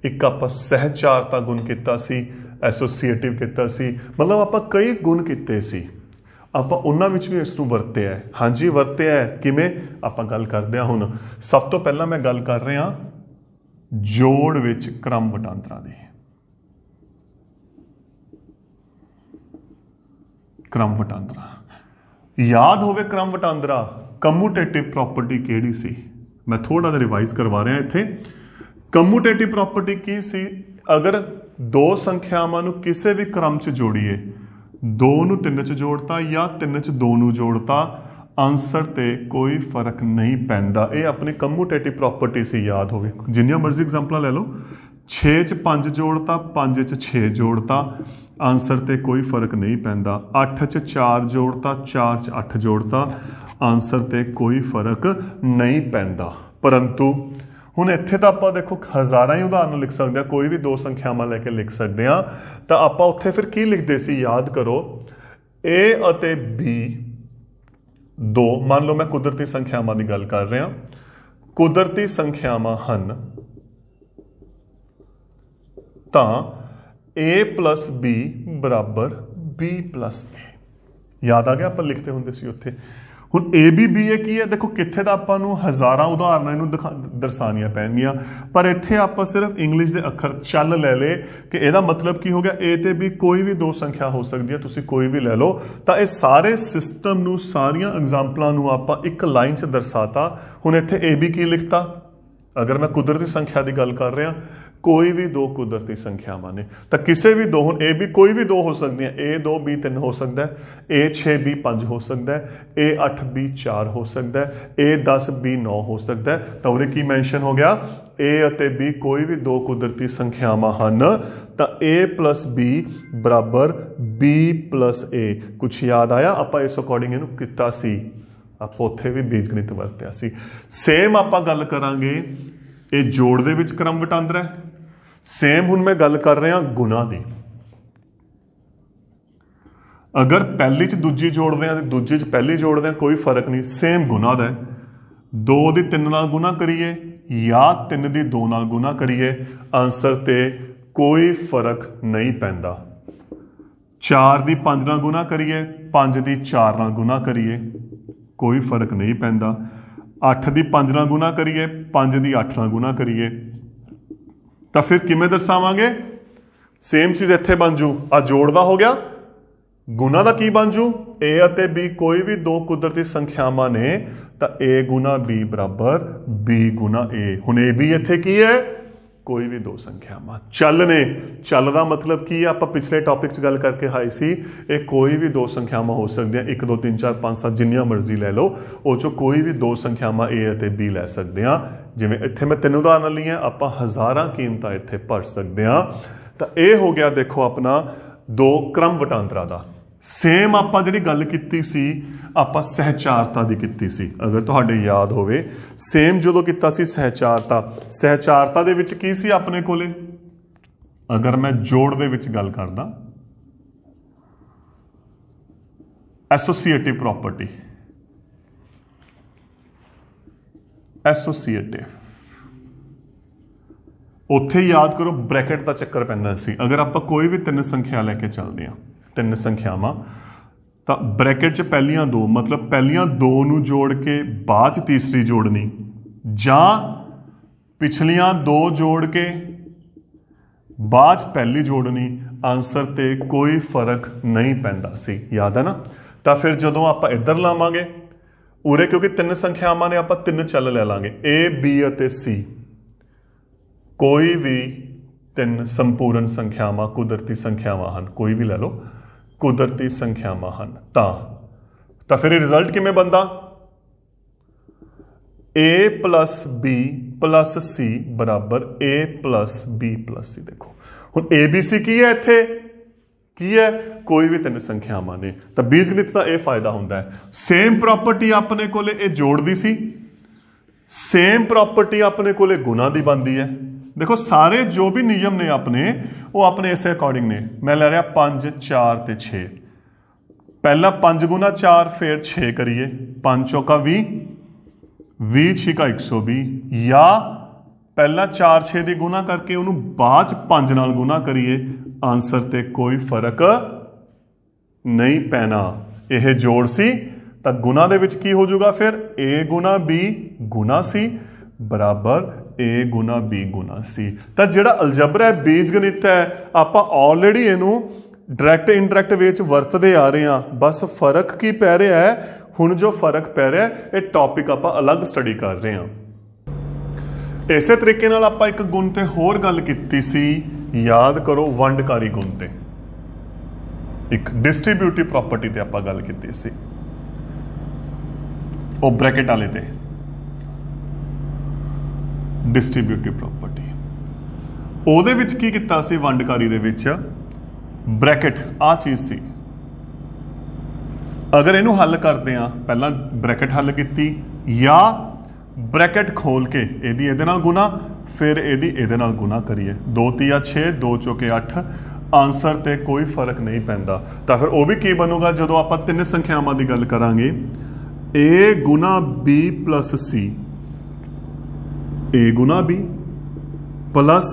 ਇੱਕ ਆਪਾਂ ਸਹਿਚਾਰਤਾ ਗੁਣ ਕੀਤਾ ਸੀ, ਐਸੋਸੀਏਟਿਵ ਕੀਤਾ ਸੀ। ਮਤਲਬ ਆਪਾਂ ਕਈ ਗੁਣ ਕੀਤੇ ਸੀ, ਆਪਾਂ ਉਹਨਾਂ ਵਿੱਚ ਵੀ ਇਸ ਨੂੰ ਵਰਤਿਆ ਹੈ। ਹਾਂਜੀ ਵਰਤਿਆ ਹੈ, ਕਿਵੇਂ, ਆਪਾਂ ਗੱਲ ਕਰਦੇ ਹਾਂ। ਹੁਣ ਸਭ ਤੋਂ ਪਹਿਲਾਂ ਮੈਂ ਗੱਲ ਕਰ ਰਿਹਾ ਜੋੜ ਵਿੱਚ ਕ੍ਰਮ ਵਟਾਂਦਰਾ ਦੀ। ਕ੍ਰਮ ਵਟਾਂਦਰਾ ਯਾਦ ਹੋਵੇ, ਕ੍ਰਮ ਵਟਾਂਦਰਾ ਕਮੂਟੇਟਿਵ ਪ੍ਰੋਪਰਟੀ ਕਿਹੜੀ ਸੀ, ਮੈਂ ਥੋੜਾ ਜਿਹਾ ਰਿਵਾਈਜ਼ ਕਰਵਾ ਰਿਹਾ ਇੱਥੇ। ਕਮੂਟੇਟਿਵ ਪ੍ਰੋਪਰਟੀ ਕੀ ਸੀ, ਅਗਰ 2 ਸੰਖਿਆਵਾਂ ਨੂੰ ਕਿਸੇ ਵੀ ਕ੍ਰਮ 'ਚ ਜੋੜੀਏ, 2 ਨੂੰ 3 'ਚ ਜੋੜਤਾ ਜਾਂ 3 'ਚ 2 ਨੂੰ ਜੋੜਤਾ, ਆਨਸਰ ਤੇ ਕੋਈ ਫਰਕ ਨਹੀਂ ਪੈਂਦਾ। ਇਹ ਆਪਣੀ ਕਮੂਟੇਟਿਵ ਪ੍ਰੋਪਰਟੀ ਸੀ, ਯਾਦ ਹੋਵੇ। ਜਿੰਨੀਆਂ ਮਰਜ਼ੀ ਐਗਜ਼ਾਮਪਲਾਂ ਲੈ ਲਓ, 6 'ਚ 5 ਜੋੜਤਾ, 5 'ਚ 6 ਜੋੜਤਾ, ਆਨਸਰ ਤੇ ਕੋਈ ਫਰਕ ਨਹੀਂ ਪੈਂਦਾ। 8 'ਚ 4 ਜੋੜਤਾ, 4 'ਚ 8 ਜੋੜਤਾ, ਆਨਸਰ ਤੇ ਕੋਈ ਫਰਕ ਨਹੀਂ ਪੈਂਦਾ। ਪਰੰਤੂ ਹੁਣ ਇੱਥੇ ਤਾਂ ਆਪਾਂ ਦੇਖੋ ਹਜ਼ਾਰਾਂ ਹੀ ਉਦਾਹਰਨ ਲਿਖ ਸਕਦੇ ਹਾਂ, ਕੋਈ ਵੀ 2 ਸੰਖਿਆਵਾਂ ਲੈ ਕੇ ਲਿਖ ਸਕਦੇ ਹਾਂ। ਤਾਂ ਆਪਾਂ ਉੱਥੇ ਫਿਰ ਕੀ ਲਿਖਦੇ ਸੀ, ਯਾਦ ਕਰੋ, A ਅਤੇ B 2, ਮੰਨ ਲਓ ਮੈਂ ਕੁਦਰਤੀ ਸੰਖਿਆਵਾਂ ਦੀ ਗੱਲ ਕਰ ਰਿਹਾ, ਕੁਦਰਤੀ ਸੰਖਿਆਵਾਂ ਹਨ ਤਾਂ A plus B ਬਰਾਬਰ B plus A। ਯਾਦ ਆ ਗਿਆ, ਆਪਾਂ ਲਿਖਦੇ ਹੁੰਦੇ ਸੀ ਉੱਥੇ। ਹੁਣ ए बी बी ए की है देखो कित्थे ਤਾਂ ਆਪਾਂ ਨੂੰ ਹਜ਼ਾਰਾਂ ਉਦਾਹਰਨਾਂ ਇਹਨੂੰ ਦਰਸਾਉਣੀਆਂ ਪੈਣਗੀਆਂ ਪਰ ਇੱਥੇ ਆਪਾਂ ਸਿਰਫ ਇੰਗਲਿਸ਼ ਦੇ ਅੱਖਰ ਚੱਲ ਲੈ ਲੇ ਕਿ ਇਹਦਾ ਮਤਲਬ ਕੀ ਹੋ ਗਿਆ a ਤੇ b ਕੋਈ ਵੀ ਦੋ ਸੰਖਿਆ ਹੋ ਸਕਦੀ ਹੈ ਤੁਸੀਂ ਕੋਈ ਵੀ ਲੈ ਲਓ ਤਾਂ ਇਹ ਸਾਰੇ ਸਿਸਟਮ ਨੂੰ ਸਾਰੀਆਂ ਐਗਜ਼ਾਮਪਲਾਂ ਨੂੰ ਆਪਾਂ ਇੱਕ ਲਾਈਨ 'ਚ ਦਰਸਾਤਾ ਹੁਣ ਇੱਥੇ a b ਕੀ ਲਿਖਤਾ ਅਗਰ ਮੈਂ ਕੁਦਰਤੀ ਸੰਖਿਆ ਦੀ ਗੱਲ ਕਰ ਰਿਹਾ कोई भी दो कुदरती संख्यावां ने तो किसी भी दो ए भी कोई भी दो हो सकती है ए 2 B 3 हो सकता है ए 6 B 5 हो सकता है ए 8 B 4 हो सकता है ए 10 B 9 हो सकता है तो उन्हें की मैंशन हो गया ए ਅਤੇ B कोई भी दो कुदरती संख्यावां ਹਨ ਤਾਂ A plus B बराबर B plus A कुछ याद आया ਆਪਾਂ ਇਸ ਅਕੋਰਡਿੰਗ ਇਹਨੂੰ ਕੀਤਾ ਸੀ ਆਪਾਂ ਉੱਥੇ ਵੀ ਬੀਜਗਣਿਤ ਵਰਤਿਆ ਸੀ ਸੇਮ ਆਪਾਂ ਗੱਲ ਕਰਾਂਗੇ ਇਹ ਜੋੜ ਦੇ ਵਿੱਚ ਕ੍ਰਮ ਵਟਾਂਦਰਾ ਹੈ ਸੇਮ ਹੁਣ ਮੈਂ ਗੱਲ ਕਰ ਰਿਹਾ ਗੁਣਾ ਦੀ ਅਗਰ ਪਹਿਲੀ ਚ ਦੂਜੀ ਜੋੜਦੇ ਆ ਤੇ ਦੂਜੀ ਚ ਪਹਿਲੀ ਜੋੜਦੇ ਆ ਕੋਈ ਫਰਕ ਨਹੀਂ ਸੇਮ ਗੁਣਾ ਦਾ 2 ਦੀ 3 ਨਾਲ ਗੁਣਾ ਕਰੀਏ ਜਾਂ 3 ਦੀ 2 ਨਾਲ ਗੁਣਾ ਕਰੀਏ ਆਨਸਰ ਤੇ ਕੋਈ ਫਰਕ ਨਹੀਂ ਪੈਂਦਾ 4 ਦੀ 5 ਨਾਲ ਗੁਣਾ ਕਰੀਏ 5 ਦੀ 4 ਨਾਲ ਗੁਣਾ ਕਰੀਏ ਕੋਈ ਫਰਕ ਨਹੀਂ ਪੈਂਦਾ 8 ਦੀ 5 ਨਾਲ ਗੁਣਾ ਕਰੀਏ 5 ਦੀ 8 ਨਾਲ ਗੁਣਾ ਕਰੀਏ ਤਾਂ ਫਿਰ ਕਿਵੇਂ ਦਰਸਾਵਾਂਗੇ ਸੇਮ ਚੀਜ਼ ਇੱਥੇ ਬਣ ਜੂ ਆ ਜੋੜਦਾ ਹੋ ਗਿਆ ਗੁਣਾ ਦਾ ਕੀ ਬਣ ਜੂ a ਅਤੇ b ਕੋਈ ਵੀ ਦੋ ਕੁਦਰਤੀ ਸੰਖਿਆਵਾਂ ਨੇ ਤਾਂ a ਗੁਣਾ b ਬਰਾਬਰ b ਗੁਣਾ a ਹੁਣ a b ਇੱਥੇ ਕੀ ਹੈ ਕੋਈ ਵੀ ਦੋ ਸੰਖਿਆਵਾਂ ਚੱਲ ਨੇ ਚੱਲ ਦਾ ਮਤਲਬ ਕੀ ਹੈ ਆਪਾਂ ਪਿਛਲੇ ਟੌਪਿਕ 'ਚ ਗੱਲ ਕਰਕੇ ਆਏ ਸੀ ਇਹ ਕੋਈ ਵੀ ਦੋ ਸੰਖਿਆਵਾਂ ਹੋ ਸਕਦੀਆਂ 1 2 3 4 5 7 ਜਿੰਨੀਆਂ ਮਰਜ਼ੀ ਲੈ ਲਓ ਉਹ 'ਚੋਂ ਕੋਈ ਵੀ ਦੋ ਸੰਖਿਆਵਾਂ a ਅਤੇ b ਲੈ ਸਕਦੇ ਹਾਂ ਜਿਵੇਂ ਇੱਥੇ ਮੈਂ 3 ਉਦਾਹਰਨਾਂ ਲਈਆਂ ਆਪਾਂ ਹਜ਼ਾਰਾਂ ਕੀਮਤਾਂ ਇੱਥੇ ਭਰ ਸਕਦੇ ਹਾਂ ਤਾਂ ਇਹ ਹੋ ਗਿਆ ਦੇਖੋ ਆਪਣਾ ਦੋ ਕ੍ਰਮ ਵਟਾਂਦਰਾ ਦਾ ਸੇਮ ਆਪਾਂ ਜਿਹੜੀ ਗੱਲ ਕੀਤੀ ਸੀ ਆਪਾਂ ਸਹਿਚਾਰਤਾ ਦੀ ਕੀਤੀ ਸੀ ਅਗਰ ਤੁਹਾਡੇ ਯਾਦ ਹੋਵੇ ਸੇਮ ਜਦੋਂ ਕੀਤਾ ਸੀ ਸਹਿਚਾਰਤਾ ਦੇ ਵਿੱਚ ਕੀ ਸੀ ਆਪਣੇ ਕੋਲੇ ਅਗਰ ਮੈਂ ਜੋੜ ਦੇ ਵਿੱਚ ਗੱਲ ਕਰਦਾ ਐਸੋਸੀਏਟਿਵ ਪ੍ਰੋਪਰਟੀ ਐਸੋਸੀਏਟਿਵ ਉੱਥੇ ਯਾਦ ਕਰੋ ਬ੍ਰੈਕਟ ਦਾ ਚੱਕਰ ਪੈਂਦਾ ਸੀ ਅਗਰ ਆਪਾਂ ਕੋਈ ਵੀ ਤਿੰਨ ਸੰਖਿਆ ਲੈ ਕੇ ਚੱਲਦੇ ਹਾਂ ਤਿੰਨ ਸੰਖਿਆਵਾਂ ਤਾਂ ਬ੍ਰੈਕਟ 'ਚ ਪਹਿਲੀਆਂ ਦੋ ਮਤਲਬ ਪਹਿਲੀਆਂ ਦੋ ਨੂੰ ਜੋੜ ਕੇ ਬਾਅਦ 'ਚ ਤੀਸਰੀ ਜੋੜਨੀ ਜਾਂ ਪਿਛਲੀਆਂ ਦੋ ਜੋੜ ਕੇ ਬਾਅਦ 'ਚ ਪਹਿਲੀ ਜੋੜਨੀ ਆਨਸਰ ਤੇ ਕੋਈ ਫਰਕ ਨਹੀਂ ਪੈਂਦਾ ਸੀ ਯਾਦ ਹੈ ਨਾ ਤਾਂ ਫਿਰ ਜਦੋਂ ਆਪਾਂ ਇੱਧਰ ਲਾਵਾਂਗੇ ਉਰੇ ਕਿਉਂਕਿ ਤਿੰਨ ਸੰਖਿਆਵਾਂ ਨੇ ਆਪਾਂ ਤਿੰਨ ਚੱਲ ਲੈ ਲਾਂਗੇ A B ਅਤੇ C ਕੋਈ ਵੀ ਤਿੰਨ ਸੰਪੂਰਨ ਸੰਖਿਆਵਾਂ ਕੁਦਰਤੀ ਸੰਖਿਆਵਾਂ ਹਨ ਕੋਈ ਵੀ ਲੈ ਲਓ ਕੁਦਰਤੀ ਸੰਖਿਆਵਾਂ ਹਨ ਤਾਂ ਫਿਰ ਇਹ ਰਿਜ਼ਲਟ ਕਿਵੇਂ ਬਣਦਾ A plus B plus C ਬਰਾਬਰ A plus B plus C ਦੇਖੋ ਹੁਣ ABC ਕੀ ਹੈ ਇੱਥੇ ਕੀ ਹੈ ਕੋਈ ਵੀ ਤਿੰਨ ਸੰਖਿਆਵਾਂ ਨੇ ਤਾਂ ਬੀਜਗਣਿਤ ਦਾ ਇਹ ਫਾਇਦਾ ਹੁੰਦਾ ਹੈ ਸੇਮ ਪ੍ਰੋਪਰਟੀ ਆਪਣੇ ਕੋਲੇ ਇਹ ਜੋੜਦੀ ਸੀ ਸੇਮ ਪ੍ਰੋਪਰਟੀ ਆਪਣੇ ਕੋਲੇ ਗੁਣਾ ਦੀ ਬਣਦੀ ਹੈ देखो सारे जो भी नियम ने अपने वो अपने इस अकॉर्डिंग ने मैं ले रहा 5 4 ते 6 पहला 5 गुना 4 फिर 6 करिए 5 चौका 20 20 छिका 120 या पहला 4 6 ਦੀ ਗੁਣਾ ਕਰਕੇ ਉਹਨੂੰ ਬਾਅਦ 'ਚ 5 ਨਾਲ ਗੁਣਾ ਕਰੀਏ ਆਨਸਰ ਤੇ ਕੋਈ ਫਰਕ ਨਹੀਂ ਪੈਣਾ ਇਹ ਜੋੜ ਸੀ ਤਾਂ ਗੁਣਾ ਦੇ ਵਿੱਚ ਕੀ ਹੋ ਜਾਊਗਾ ਫਿਰ a ਗੁਣਾ b ਗੁਣਾ c ਬਰਾਬਰ A ਗੁਣਾ B ਗੁਣਾ C ਤਾਂ ਜਿਹੜਾ ਅਲਜਬਰਾ ਹੈ ਬੀਜਗਣਿਤ ਹੈ ਆਪਾਂ ਆਲਰੇਡੀ ਇਹਨੂੰ ਡਾਇਰੈਕਟ ਇਨਡਾਇਰੈਕਟ ਵੇ 'ਚ ਵਰਤਦੇ ਆ ਰਹੇ ਹਾਂ ਬਸ ਫਰਕ ਕੀ ਪੈ ਰਿਹਾ ਹੈ ਹੁਣ ਜੋ ਫਰਕ ਪੈ ਰਿਹਾ ਇਹ ਟੌਪਿਕ ਆਪਾਂ ਅਲੱਗ ਸਟੱਡੀ ਕਰ ਰਹੇ ਹਾਂ ਇਸੇ ਤਰੀਕੇ ਨਾਲ ਆਪਾਂ ਇੱਕ ਗੁਣ ਤੇ ਹੋਰ ਗੱਲ ਕੀਤੀ ਸੀ ਯਾਦ ਕਰੋ ਵੰਡਕਾਰੀ ਗੁਣ ਤੇ ਇੱਕ ਡਿਸਟ੍ਰੀਬਿਊਟਿਵ ਪ੍ਰਾਪਰਟੀ ਤੇ ਆਪਾਂ ਗੱਲ ਕੀਤੀ ਸੀ ਉਹ ਬ੍ਰੈਕਟ ਵਾਲੇ ਤੇ ਡਿਸਟ੍ਰੀਬਿਊਟਿਵ ਪ੍ਰਾਪਰਟੀ ਉਹਦੇ ਵਿੱਚ ਕੀ ਕੀਤਾ ਸੀ ਵੰਡਕਾਰੀ ਦੇ ਵਿੱਚ ਬ੍ਰੈਕਟ ਆ ਚੀਜ਼ ਸੀ ਅਗਰ ਇਹਨੂੰ ਹੱਲ ਕਰਦੇ ਆ ਪਹਿਲਾਂ ਬ੍ਰੈਕਟ ਹੱਲ ਕੀਤੀ ਜਾਂ ਬ੍ਰੈਕਟ ਖੋਲ ਕੇ ਇਹਦੀ ਇਹਦੇ ਨਾਲ ਗੁਣਾ ਫਿਰ ਇਹਦੀ ਇਹਦੇ ਨਾਲ ਗੁਣਾ ਕਰੀਏ 2 ਤੀਆ 6 2 ਚੌਕੇ 8 ਆਨਸਰ ਤੇ ਕੋਈ ਫਰਕ ਨਹੀਂ ਪੈਂਦਾ ਤਾਂ ਫਿਰ ਉਹ ਵੀ ਕੀ ਬਣੂਗਾ ਜਦੋਂ ਆਪਾਂ ਤਿੰਨ ਸੰਖਿਆਵਾਂ ਦੀ ਗੱਲ ਕਰਾਂਗੇ A ਗੁਣਾ B plus C A Guna B plus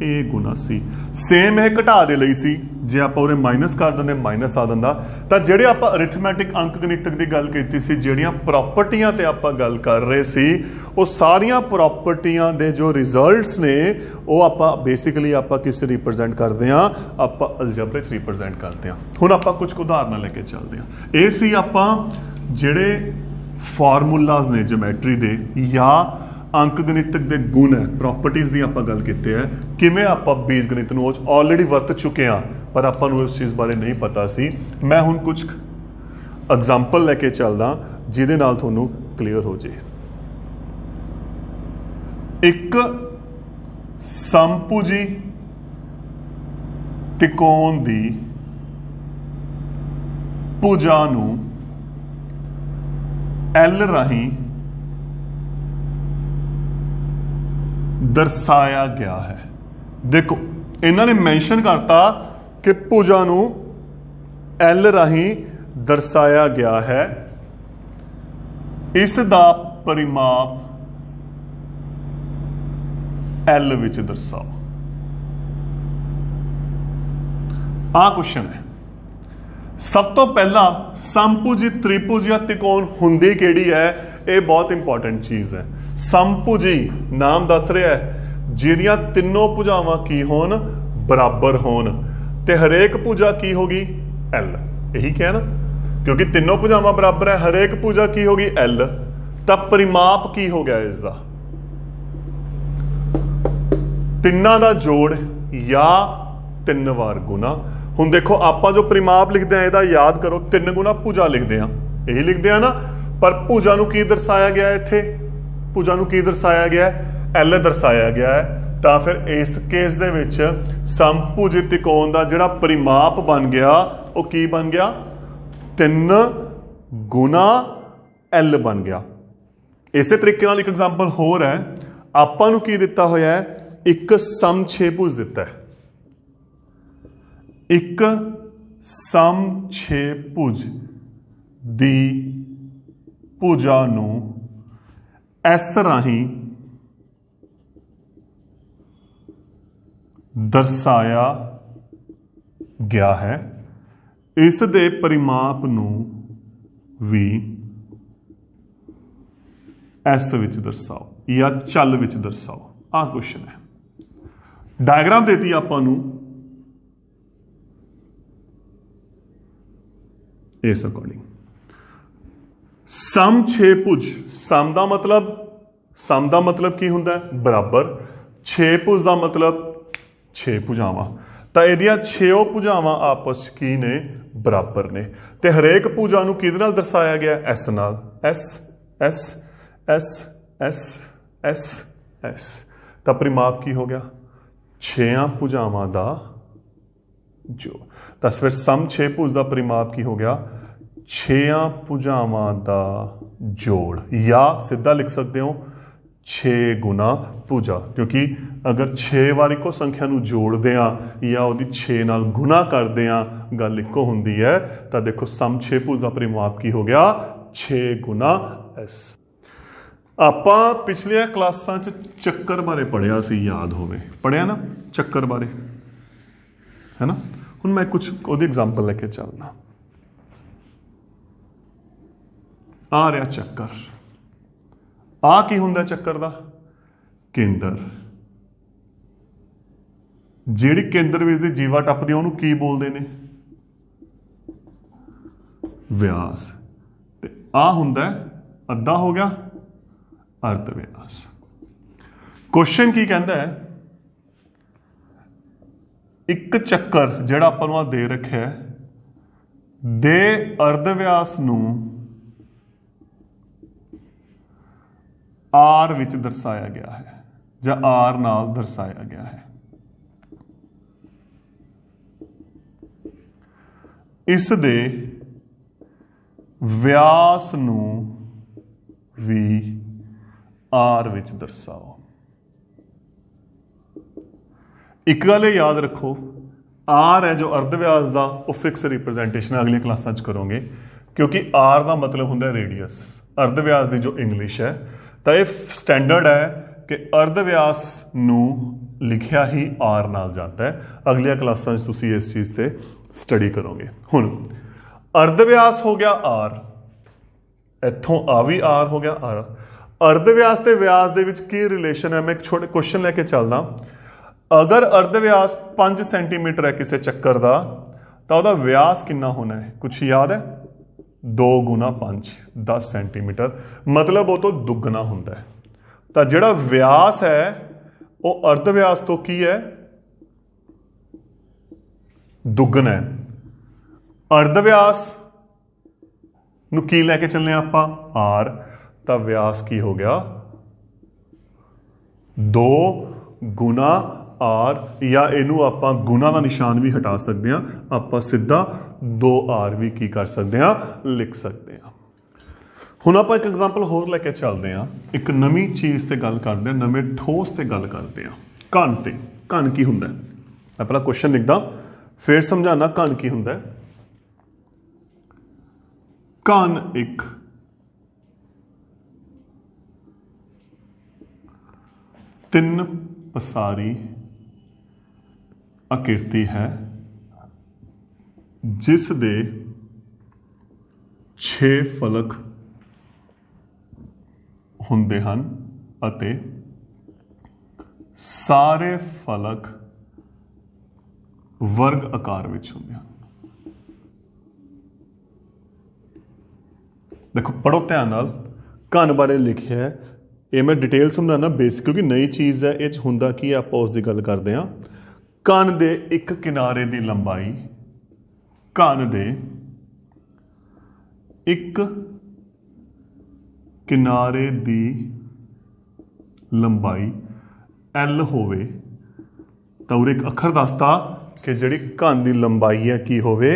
A Guna C। Same ਇਹ ਘਟਾ ਦੇ ਲਈ ਸੀ, ਜੇ ਆਪਾਂ ਉਰੇ ਮਾਈਨਸ ਕਰ ਦਿੰਦੇ ਮਾਈਨਸ ਆ ਦਿੰਦਾ। ਤਾਂ ਜਿਹੜੇ ਆਪਾਂ ਅਰਿਥਮੈਟਿਕ ਅੰਕ ਗਣਿਤਕ ਦੀ ਗੱਲ ਕੀਤੀ ਸੀ, ਜਿਹੜੀਆਂ ਪ੍ਰੋਪਰਟੀਆਂ ਤੇ ਆਪਾਂ ਗੱਲ ਕਰ ਰਹੇ ਸੀ, ਉਹ ਸਾਰੀਆਂ ਪ੍ਰੋਪਰਟੀਆਂ ਦੇ ਜੋ ਰਿਜ਼ਲਟਸ ਨੇ ਉਹ ਆਪਾਂ ਬੇਸਿਕਲੀ ਆਪਾਂ ਕਿਸ ਰਿਪਰੈਜ਼ੈਂਟ ਕਰਦੇ ਹਾਂ, ਆਪਾਂ ਅਲਜਬਰੇ 'ਚ ਰਿਪਰੈਜ਼ੈਂਟ ਕਰਦੇ ਹਾਂ। ਹੁਣ ਆਪਾਂ ਕੁਝ ਉਦਾਹਰਨਾਂ ਲੈ ਕੇ ਚੱਲਦੇ ਹਾਂ। ਇਹ ਸੀ ਆਪਾਂ ਜਿਹੜੇ ਫਾਰਮੂਲਾਜ਼ ਨੇ ਜਿਓਮੈਟਰੀ ਦੇ ਜਾਂ ਅੰਕ ਗਣਿਤਕ ਦੇ ਗੁਣ ਹੈ, ਪ੍ਰੋਪਰਟੀਜ਼ ਦੀ ਆਪਾਂ ਗੱਲ ਕੀਤੀ ਹੈ, ਕਿਵੇਂ ਆਪਾਂ ਬੀਜ ਗਣਿਤ ਨੂੰ ਆਲਰੇਡੀ ਵਰਤ ਚੁੱਕੇ ਹਾਂ, ਪਰ ਆਪਾਂ ਨੂੰ ਉਸ ਚੀਜ਼ ਬਾਰੇ ਨਹੀਂ ਪਤਾ ਸੀ। ਮੈਂ ਹੁਣ ਕੁਝ ਐਗਜ਼ਾਮਪਲ ਲੈ ਕੇ ਚੱਲਦਾ ਜਿਹਦੇ ਨਾਲ ਤੁਹਾਨੂੰ ਕਲੀਅਰ ਹੋ ਜੇ। ਇੱਕ ਸਮਭੁਜੀ ਤਿਕੋਣ ਦੀ ਭੁਜਾ ਨੂੰ L ਰਾਹੀਂ ਦਰਸਾਇਆ ਗਿਆ ਹੈ। ਦੇਖੋ ਇਹਨਾਂ ਨੇ ਮੈਂਸ਼ਨ ਕਰਤਾ ਕਿ ਭੁਜਾ ਨੂੰ L ਰਾਹੀਂ ਦਰਸਾਇਆ ਗਿਆ ਹੈ, ਇਸ ਦਾ ਪਰਿਮਾਪ L ਵਿੱਚ ਦਰਸਾਓ। ਆਹ ਕੁਐਸਚਨ ਹੈ। ਸਭ ਤੋਂ ਪਹਿਲਾਂ ਸਮਭੁਜੀ ਤ੍ਰਿਭੁਜ ਜਾਂ ਤਿਕੋਣ ਹੁੰਦੀ ਕਿਹੜੀ ਹੈ, ਇਹ ਬਹੁਤ ਇੰਪੋਰਟੈਂਟ ਚੀਜ਼ ਹੈ। ਸਮਭੁਜੀ ਨਾਮ ਦੱਸ ਰਿਹਾ ਹੈ ਜਿਹਦੀਆਂ ਤਿੰਨੋਂ ਭੁਜਾਵਾਂ ਕੀ ਹੋਣ, ਬਰਾਬਰ ਹੋਣ, ਤੇ ਹਰੇਕ ਭੁਜਾ ਕੀ ਹੋਗੀ, L। ਇਹੀ ਕਿਹਾ ਨਾ, ਕਿਉਂਕਿ ਤਿੰਨੋਂ ਭੁਜਾਵਾਂ ਬਰਾਬਰ ਹੈ, ਹਰੇਕ ਭੁਜਾ ਕੀ ਹੋਗੀ, L। ਤਾਂ ਪਰਿਮਾਪ ਕੀ ਹੋ ਗਿਆ ਇਸ ਦਾ, ਤਿੰਨਾਂ ਦਾ ਜੋੜ ਜਾਂ 3 ਵਾਰ ਗੁਣਾ। ਹੁਣ ਦੇਖੋ ਆਪਾਂ ਜੋ ਪਰਿਮਾਪ ਲਿਖਦੇ ਆ ਇਹਦਾ ਯਾਦ ਕਰੋ, 3 ਗੁਣਾ ਭੁਜਾ ਲਿਖਦੇ ਆ, ਇਹੀ ਲਿਖਦੇ ਆ ਨਾ, ਪਰ ਭੁਜਾ ਨੂੰ ਕੀ ਦਰਸਾਇਆ ਗਿਆ ਇੱਥੇ, ਭੁਜਾ ਨੂੰ ਕੀ ਦਰਸਾਇਆ ਗਿਆ, L ਦਰਸਾਇਆ ਗਿਆ ਹੈ। ਤਾਂ ਫਿਰ ਇਸ ਕੇਸ ਦੇ ਵਿੱਚ ਸਮਭੁਜੀ ਤਿਕੋਣ ਦਾ ਜਿਹੜਾ ਪਰਿਮਾਪ ਬਣ ਗਿਆ ਉਹ ਕੀ ਬਣ ਗਿਆ, 3 ਗੁਣਾ L ਬਣ ਗਿਆ। ਇਸੇ ਤਰੀਕੇ ਨਾਲ ਇੱਕ ਐਗਜ਼ਾਮਪਲ ਹੋਰ ਹੈ, ਆਪਾਂ ਨੂੰ ਕੀ ਦਿੱਤਾ ਹੋਇਆ ਹੈ, ਇੱਕ ਸਮਛੇਭੁਜ ਦਿੱਤਾ ਹੈ। ਇੱਕ ਸਮਛੇਭੁਜ ਦੀ ਭੁਜਾ ਨੂੰ S ਰਾਹੀਂ ਦਰਸਾਇਆ ਗਿਆ ਹੈ, ਇਸ ਦੇ ਪਰਿਮਾਪ ਨੂੰ ਵੀ S ਵਿੱਚ ਦਰਸਾਓ ਜਾਂ ਚੱਲ ਵਿੱਚ ਦਰਸਾਓ। ਆਹ ਕੁਐਸਚਨ ਹੈ। ਡਾਇਗਰਾਮ ਦੇਤੀ ਆਪਾਂ ਨੂੰ ਇਸ ਅਕੋਰਡਿੰਗ। ਸਮਛੇਭੁਜ, ਸਮ ਦਾ ਮਤਲਬ ਕੀ ਹੁੰਦਾ ਹੈ, ਬਰਾਬਰ। ਛੇਭੁਜ ਦਾ ਮਤਲਬ 6 ਭੁਜਾਵਾਂ। ਤਾਂ ਇਹਦੀਆਂ 6 ਭੁਜਾਵਾਂ ਆਪਸ ਚ ਕੀ ਨੇ, ਬਰਾਬਰ ਨੇ। ਤੇ ਹਰੇਕ ਭੁਜਾ ਨੂੰ ਕਿਹਦੇ ਨਾਲ ਦਰਸਾਇਆ ਗਿਆ, S ਨਾਲ। S S S S S S। ਤਾਂ ਪਰਿਮਾਪ ਕੀ ਹੋ ਗਿਆ, 6 ਭੁਜਾਵਾਂ ਦਾ ਜੋ। ਤਾਂ ਫਿਰ ਸਮਛੇਭੁਜ ਦਾ ਪਰਿਮਾਪ ਕੀ ਹੋ ਗਿਆ, 6 ਭੁਜਾਵਾਂ ਦਾ ਜੋੜ, ਜਾਂ ਸਿੱਧਾ ਲਿਖ ਸਕਦੇ ਹੋ 6 ਗੁਣਾ ਭੁਜਾ, ਕਿਉਂਕਿ ਅਗਰ 6 ਵਾਰ ਇੱਕੋ ਸੰਖਿਆ ਨੂੰ ਜੋੜਦੇ ਆ ਜਾਂ ਉਹਦੀ 6 ਨਾਲ ਗੁਣਾ ਕਰਦੇ ਆ, ਗੱਲ ਇੱਕੋ ਹੁੰਦੀ ਹੈ। ਤਾਂ ਦੇਖੋ ਸਮਛੇਭੁਜ ਦਾ ਪਰਿਮਾਪ ਕੀ ਹੋ ਗਿਆ, 6 ਗੁਣਾ S। ਆਪਾਂ ਪਿਛਲੀਆਂ ਕਲਾਸਾਂ 'ਚ ਚੱਕਰ ਬਾਰੇ ਪੜ੍ਹਿਆ ਸੀ, ਯਾਦ ਹੋਵੇ, ਪੜ੍ਹਿਆ ਨਾ ਚੱਕਰ ਬਾਰੇ, ਹੈ ਨਾ। ਹੁਣ ਮੈਂ ਕੁਝ ਉਹਦੀ ਐਗਜ਼ਾਮਪਲ ਲੈ ਕੇ ਚੱਲਦਾ। ਆ ਰਿਹਾ ਚੱਕਰ, ਆ ਕੀ ਹੁੰਦਾ ਚੱਕਰ ਦਾ, ਕੇਂਦਰ। ਜਿਹੜੀ ਕੇਂਦਰ ਵਿੱਚ ਦੀ ਜੀਵਾ ਟੱਪਦੀ ਉਹਨੂੰ ਕੀ ਬੋਲਦੇ ਨੇ, ਵਿਆਸ। ਤੇ ਆ ਹੁੰਦਾ ਅੱਧਾ ਹੋ ਗਿਆ ਅਰਧ ਵਿਆਸ। ਕੁਐਸਚਨ ਕੀ ਕਹਿੰਦਾ ਹੈ, ਇੱਕ ਚੱਕਰ ਜਿਹੜਾ ਆਪਾਂ ਨੂੰ ਆ ਦੇ ਰੱਖਿਆ ਦੇ ਅਰਧ ਵਿਆਸ ਨੂੰ R ਵਿੱਚ ਦਰਸਾਇਆ ਗਿਆ ਹੈ ਜਾਂ R ਨਾਲ ਦਰਸਾਇਆ ਗਿਆ ਹੈ। ਇਸ ਦੇ ਵਿਆਸ ਨੂੰ ਵੀ R ਵਿੱਚ ਦਰਸਾਓ। ਇੱਕ ਗੱਲ ਇਹ ਯਾਦ ਰੱਖੋ, R ਹੈ ਜੋ ਅਰਧ ਵਿਆਸ ਦਾ, ਉਹ ਫਿਕਸ ਰਿਪਰੈਜ਼ੈਂਟੇਸ਼ਨ ਅਗਲੀਆਂ ਕਲਾਸਾਂ 'ਚ ਕਰੋਗੇ, ਕਿਉਂਕਿ R ਦਾ ਮਤਲਬ ਹੁੰਦਾ ਰੇਡੀਅਸ, ਅਰਧ ਵਿਆਸ ਦੀ ਜੋ ਇੰਗਲਿਸ਼ ਹੈ। ਤਾਂ ਇਹ ਸਟੈਂਡਰਡ ਹੈ ਕਿ ਅਰਧ ਵਿਆਸ ਨੂੰ लिखिया ही आर नाल जाता है। अगलियां क्लासां च तुसीं इस चीज़ ते स्टडी करोगे। हुण अर्ध व्यास हो गया आर, इत्थों आ भी आर हो गया आर। अर्ध व्यास ते व्यास दे विच की रिलेशन है, मैं एक छोटे क्वेश्चन लैके चलदा। अगर अर्ध व्यास 5 सेंटीमीटर है किसी चक्कर का, तो वह व्यास कितना होना है, कुछ याद है? 2 गुना 5 10 सेंटीमीटर, मतलब वो तो दुगना होता है। तो जिहड़ा व्यास है वो अर्ध व्यास तो की है, दुगना है। अर्ध व्यास नूं की लैके चलने आपां आर, तो व्यास की हो गया 2 गुना आर, या इनू आपां गुना का निशान भी हटा सकते हैं, आपां सीधा 2r भी की कर सकते हैं, लिख सकते हैं। हुण आपां एक एग्जाम्पल होर लैके चलते हैं, एक नवी चीज़ ते गल करते हैं, नवे ठोस ते गल करते हैं। घन ते घन की हुंदा है, मैं पहला क्वेश्चन लिखदा फिर समझाना घन की हुंदा है। घन एक तिन पसारी आकृति है जिस दे 6 फलक हुंदे हन अते सारे फलक वर्ग आकार विच हुंदे हन। देखो पढ़ो ध्यान नाल, घन बारे लिखिया है, ये मैं डिटेल समझाना बेसिक, क्योंकि नई चीज़ है, ये हुंदा की आपां उस दी गल करदे हां। घन दे एक किनारे दी लंबाई, घन दे एक किनारे दी लंबाई L होवे, तो उरे एक अखर दसता कि जिहड़ी घन दी लंबाई है की होवे,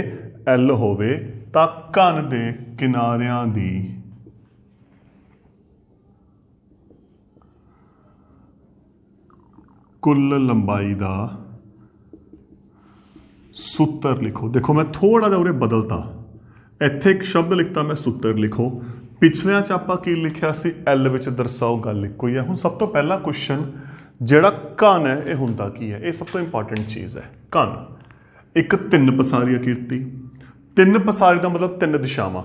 L होवे, तां घन दे किनारियां दी कुल लंबाई दा सूत्र लिखो। देखो मैं थोड़ा जिहा उरे बदलता, इत्थे एक शब्द लिखता मैं सूत्र लिखो, पिछलियां च आपां की लिखिया सी एल विच दर्शाओ, गल इक्को ही है। हुण सब तो पहला क्वेश्चन जिहड़ा घन है ये हुंदा की है, ये सब तो इंपॉर्टेंट चीज़ है। घन एक 3 पसारी आकृति, 3 पसारी का मतलब 3 दिशावां,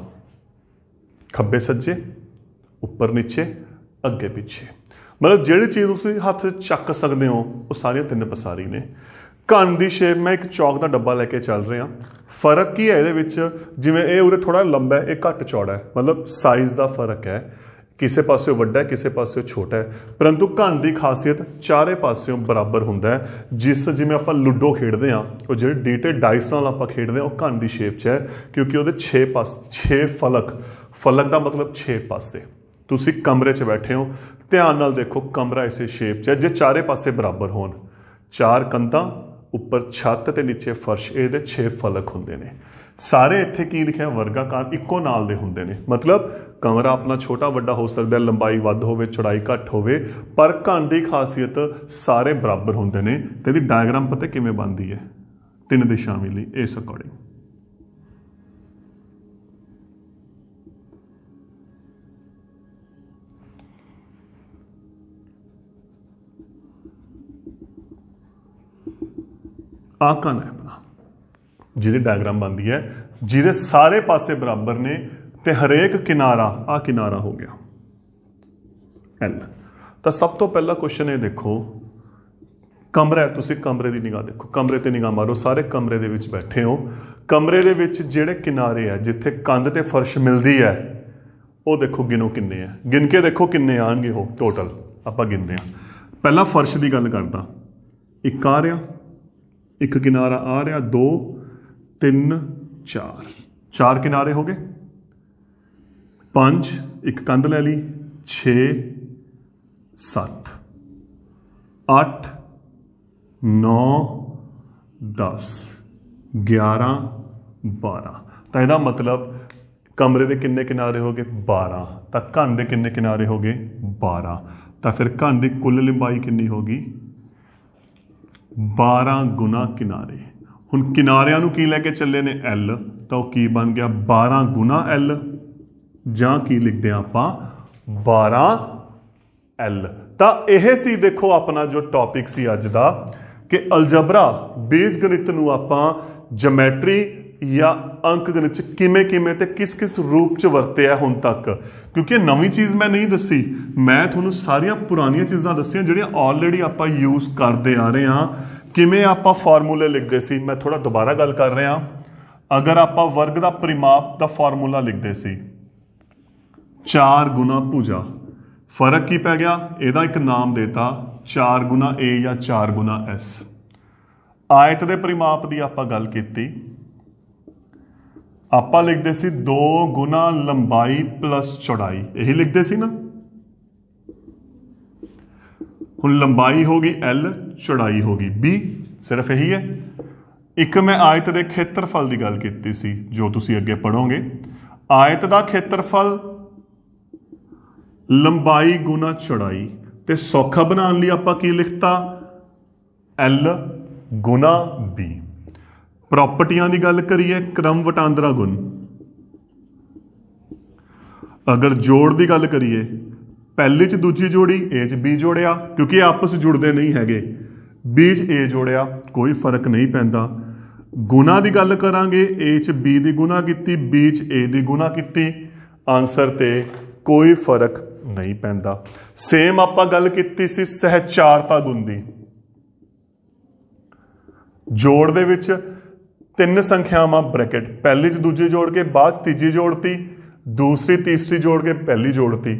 खब्बे सज्जे, उपर नीचे, अगे पिछे, मतलब जिहड़ी चीज़ तुसीं हत्थ चक सकते हो वो सारियां 3 पसारी ने। घन की शेप, मैं एक चौक का डब्बा लैके चल रहा, फर्क की है ये, जिमें ये उरे थोड़ा लंबा है, ये घट चौड़ा है, मतलब साइज़ का फर्क है, किसी पासों वड्डा है, किसी पासों छोटा है, परंतु घन की खासियत चारे पासों बराबर होंदा है। जिस जिमें आप लूडो खेडते हैं, वो जो डीटे डाइस नाल आप खेडते हैं, वो घन की शेप च है, क्योंकि वो 6 फलक, फलक का मतलब 6 पासे। तुसी कमरे च बैठे हो, ध्यान नाल देखो, कमरा इसे शेप च है, जे चारे पासे बराबर होन, 4 कंधां, उपर छत ते नीचे फर्श, ये 6 फलक होंदे ने। सारे इत्थे की लिखिया वर्गाकार इक्को नाल दे हुंदे ने, मतलब कमरा अपना छोटा वड्डा हो सकता है, लंबाई वध होवे, चौड़ाई घट होवे, पर घन की खासियत सारे बराबर होंदे ने। ते इहदी डायग्राम पता किवें बनदी है, 3 दिशावां लई इस अकॉर्डिंग। आ घन है अपना, जिहदी डायग्राम बनती है, जिहदे सारे पासे बराबर ने, ते हरेक किनारा, आ किनारा हो गया L। तो सब तो पहला क्वेश्चन ये देखो, कमरा है, तुसीं कमरे की निगाह देखो, कमरे ते निगाह मारो, सारे कमरे दे विच बैठे हो, कमरे दे विच जिहड़े किनारे है, जिथे कंध ते फर्श मिलती है, वो देखो गिनो किन्ने है, गिन के देखो किन्ने आएंगे हो टोटल, आपां गिनते हैं। पहला फर्श की गल करदा, एक आ रहा, एक किनारा आ रहा, 2 3 4 किनारे हो गए, 5 एक कंध ले ली, 6 7 8 9 10 11 12। तो यदा मतलब कमरे के किन्ने किनारे हो गए, 12। तो घन के किन्ने किनारे हो गए, 12। तो फिर घन की कुल लंबाई कितनी होगी, 12 गुना किनारे। हुण किनारियां नूं की लैके चले ने L, तो की बन गया 12 गुना L, जां की लिखते हैं आपां 12 L। ਤਾਂ ਇਹ ਸੀ ਦੇਖੋ ਆਪਣਾ ਜੋ ਟੌਪਿਕ ਸੀ ਅੱਜ ਦਾ ਕਿ ਅਲਜਬਰਾ ਬੀਜ ਗਣਿਤ ਨੂੰ ਆਪਾਂ ਜਮੈਟਰੀ ਜਾਂ ਅੰਕ ਗਣਿਤ ਚ ਕਿਵੇਂ ਤੇ ਕਿਸ ਰੂਪ ਚ ਵਰਤਿਆ ਹੁਣ ਤੱਕ, ਕਿਉਂਕਿ ਨਵੀਂ ਚੀਜ਼ ਮੈਂ ਨਹੀਂ ਦੱਸੀ, ਮੈਂ ਤੁਹਾਨੂੰ ਸਾਰੀਆਂ ਪੁਰਾਣੀਆਂ ਚੀਜ਼ਾਂ ਦੱਸੀਆਂ ਜਿਹੜੀਆਂ ਆਲਰੇਡੀ ਆਪਾਂ ਯੂਜ਼ ਕਰਦੇ ਆ ਰਹੇ ਹਾਂ। ਕਿਵੇਂ ਆਪਾਂ ਫਾਰਮੂਲੇ ਲਿਖਦੇ ਸੀ, ਮੈਂ ਥੋੜਾ ਦੁਬਾਰਾ ਗੱਲ ਕਰ ਰਿਹਾ। ਅਗਰ ਆਪਾਂ ਵਰਗ ਦਾ ਪਰਿਮਾਪ ਦਾ ਫਾਰਮੂਲਾ ਲਿਖਦੇ ਸੀ 4 ਗੁਣਾ ਭੁਜਾ, ਫਰਕ ਕੀ ਪੈ ਗਿਆ, ਇਹਦਾ ਇੱਕ ਨਾਮ ਦੇਤਾ 4 ਗੁਣਾ a ਜਾਂ 4 ਗੁਣਾ s। ਆਇਤ ਦੇ ਪਰਿਮਾਪ ਦੀ ਆਪਾਂ ਗੱਲ ਕੀਤੀ, ਆਪਾਂ ਲਿਖਦੇ ਸੀ 2 ਗੁਣਾ ਲੰਬਾਈ ਪਲੱਸ ਚੌੜਾਈ, ਇਹੀ ਲਿਖਦੇ ਸੀ ਨਾ। ਹੁਣ ਲੰਬਾਈ ਹੋ ਗਈ l, ਚੌੜਾਈ ਹੋ ਗਈ b, ਸਿਰਫ ਇਹੀ ਹੈ। ਇੱਕ ਮੈਂ ਆਇਤ ਦੇ ਖੇਤਰਫਲ ਦੀ ਗੱਲ ਕੀਤੀ ਸੀ, ਜੋ ਤੁਸੀਂ ਅੱਗੇ ਪੜੋਗੇ। ਆਇਤ ਦਾ ਖੇਤਰਫਲ ਲੰਬਾਈ ਗੁਣਾ ਚੌੜਾਈ, ਤੇ ਸੌਖਾ ਬਣਾਉਣ ਲਈ ਆਪਾਂ ਕੀ ਲਿਖਤਾ l ਗੁਣਾ b। ਪ੍ਰੋਪਰਟੀਆਂ ਦੀ ਗੱਲ ਕਰੀਏ, ਕ੍ਰਮ ਵਟਾਂਦਰਾ ਗੁਣ। ਅਗਰ ਜੋੜ ਦੀ ਗੱਲ ਕਰੀਏ, ਪਹਿਲੇ ਚ ਦੂਜੀ ਜੋੜੀ a ਚ b ਜੋੜਿਆ, ਕਿਉਂਕਿ ਇਹ ਆਪਸ ਜੁੜਦੇ ਨਹੀਂ ਹੈਗੇ, b ਚ a ਜੋੜਿਆ, ਕੋਈ ਫਰਕ ਨਹੀਂ ਪੈਂਦਾ। ਗੁਣਾ ਦੀ ਗੱਲ ਕਰਾਂਗੇ, a ਚ b ਦੀ ਗੁਣਾ ਕੀਤੀ, b ਚ a ਦੀ ਗੁਣਾ ਕੀਤੀ, ਆਨਸਰ ਤੇ ਕੋਈ ਫਰਕ ਨਹੀਂ ਪੈਂਦਾ। ਸੇਮ ਆਪਾਂ ਗੱਲ ਕੀਤੀ ਸੀ ਸਹਿਚਾਰਤਾ ਗੁਣ ਦੀ। ਜੋੜ ਦੇ ਵਿੱਚ 3 ਸੰਖਿਆਵਾਂ ਬ੍ਰੈਕਟ, ਪਹਿਲੀ ਚ ਦੂਜੀ ਜੋੜ ਕੇ ਬਾਅਦ ਚ ਤੀਜੀ ਜੋੜਤੀ, ਦੂਸਰੀ ਤੀਸਰੀ ਜੋੜ ਕੇ ਪਹਿਲੀ ਜੋੜਤੀ।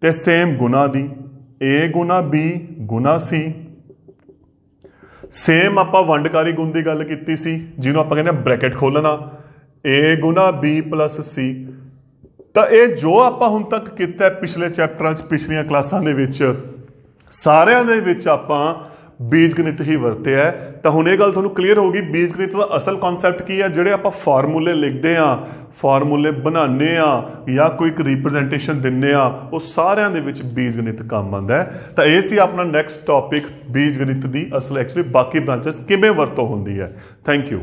ਤੇ ਸੇਮ ਗੁਣਾ ਦੀ a ਗੁਣਾ b ਗੁਣਾ c। ਸੇਮ ਆਪਾਂ ਵੰਡਕਾਰੀ ਗੁਣ ਦੀ ਗੱਲ ਕੀਤੀ ਸੀ, ਜਿਹਨੂੰ ਆਪਾਂ ਕਹਿੰਦੇ ਬ੍ਰੈਕਟ ਖੋਲਣਾ, a ਗੁਣਾ b ਪਲੱਸ c। ਤਾਂ ਇਹ ਜੋ ਆਪਾਂ ਹੁਣ ਤੱਕ ਕੀਤਾ ਪਿਛਲੇ ਚੈਪਟਰਾਂ 'ਚ, ਪਿਛਲੀਆਂ ਕਲਾਸਾਂ ਦੇ ਵਿੱਚ, ਸਾਰਿਆਂ ਦੇ ਵਿੱਚ ਆਪਾਂ ਬੀਜ ਗਣਿਤ ਹੀ ਵਰਤਿਆ। ਤਾਂ ਹੁਣ ਇਹ ਗੱਲ ਤੁਹਾਨੂੰ ਕਲੀਅਰ ਹੋ ਗਈ ਬੀਜ ਗਣਿਤ ਦਾ ਅਸਲ ਕਨਸੈਪਟ ਕੀ ਹੈ। ਜਿਹੜੇ ਆਪਾਂ ਫਾਰਮੂਲੇ ਲਿਖਦੇ ਆ, ਫਾਰਮੂਲੇ ਬਣਾਉਂਦੇ ਆ, ਜਾਂ ਕੋਈ ਇੱਕ ਰਿਪਰੈਜ਼ੈਂਟੇਸ਼ਨ ਦਿੰਦੇ ਆ, ਉਹ ਸਾਰਿਆਂ ਦੇ ਵਿੱਚ ਬੀਜ ਗਣਿਤ ਕੰਮ ਆਉਂਦਾ ਹੈ। ਤਾਂ ਇਹ ਸੀ ਆਪਣਾ ਨੈਕਸਟ ਟੌਪਿਕ, ਬੀਜ ਗਣਿਤ ਦੀ ਅਸਲ ਐਕਚੁਅਲੀ ਬਾਕੀ ਬ੍ਰਾਂਚਸ ਕਿਵੇਂ ਵਰਤੋਂ ਹੁੰਦੀ ਹੈ। Thank you.